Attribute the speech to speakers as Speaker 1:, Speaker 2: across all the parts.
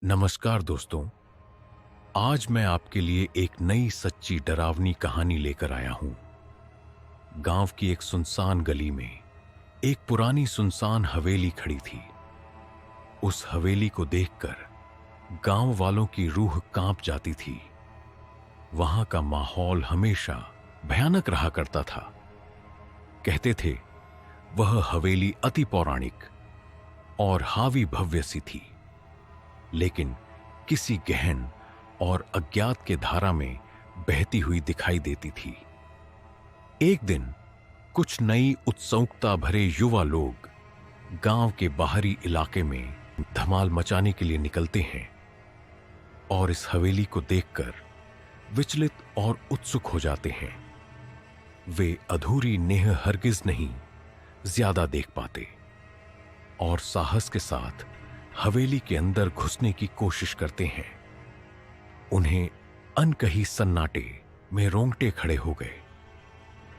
Speaker 1: नमस्कार दोस्तों। आज मैं आपके लिए एक नई सच्ची डरावनी कहानी लेकर आया हूं। गांव की एक सुनसान गली में एक पुरानी सुनसान हवेली खड़ी थी। उस हवेली को देखकर गांव वालों की रूह कांप जाती थी। वहां का माहौल हमेशा भयानक रहा करता था। कहते थे वह हवेली अति पौराणिक और हावी भव्य सी थी, लेकिन किसी गहन और अज्ञात के धारा में बहती हुई दिखाई देती थी। एक दिन कुछ नई उत्सुकता भरे युवा लोग गांव के बाहरी इलाके में धमाल मचाने के लिए निकलते हैं और इस हवेली को देखकर विचलित और उत्सुक हो जाते हैं। वे अधूरी नेह हरगिज नहीं ज्यादा देख पाते और साहस के साथ हवेली के अंदर घुसने की कोशिश करते हैं। उन्हें अनकही सन्नाटे में रोंगटे खड़े हो गए।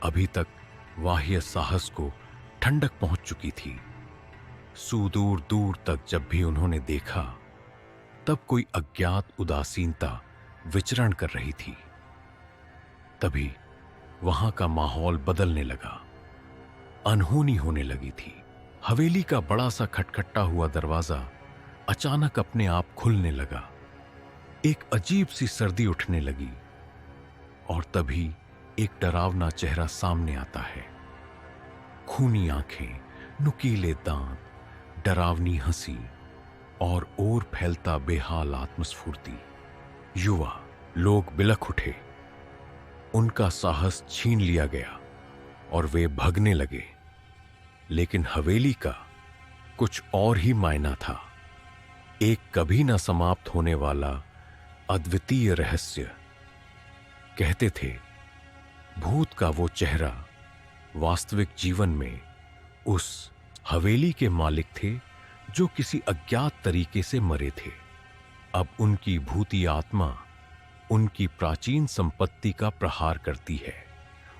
Speaker 1: अभी तक वाह्य साहस को ठंडक पहुंच चुकी थी। सुदूर दूर तक जब भी उन्होंने देखा, तब कोई अज्ञात उदासीनता विचरण कर रही थी। तभी वहां का माहौल बदलने लगा। अनहोनी होने लगी थी। हवेली का बड़ा सा खटखटा हुआ दरवाजा अचानक अपने आप खुलने लगा। एक अजीब सी सर्दी उठने लगी और तभी एक डरावना चेहरा सामने आता है। खूनी आंखें, नुकीले दांत, डरावनी हंसी और ओर फैलता बेहाल आत्मस्फूर्ति। युवा लोग बिलख उठे। उनका साहस छीन लिया गया और वे भागने लगे। लेकिन हवेली का कुछ और ही मायना था। एक कभी न समाप्त होने वाला अद्वितीय रहस्य। कहते थे भूत का वो चेहरा वास्तविक जीवन में उस हवेली के मालिक थे जो किसी अज्ञात तरीके से मरे थे। अब उनकी भूती आत्मा उनकी प्राचीन संपत्ति का प्रहार करती है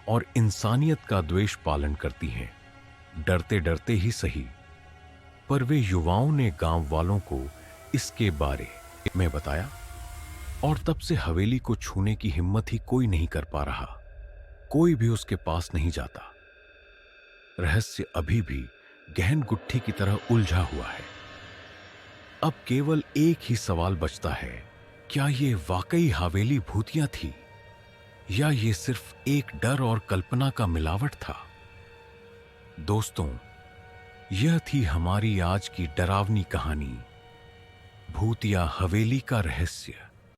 Speaker 1: और इंसानियत का द्वेष पालन करती है। डरते डरते ही सही, पर वे युवाओं ने गांव वालों को इसके बारे में बताया और तब से हवेली को छूने की हिम्मत ही कोई नहीं कर पा रहा। कोई भी उसके पास नहीं जाता। रहस्य अभी भी गहन गुत्थी की तरह उलझा हुआ है। अब केवल एक ही सवाल बचता है, क्या ये वाकई हवेली भूतिया थी या ये सिर्फ एक डर और कल्पना का मिलावट था? दोस्तों, यह थी हमारी आज की डरावनी कहानी, भूतिया हवेली का रहस्य।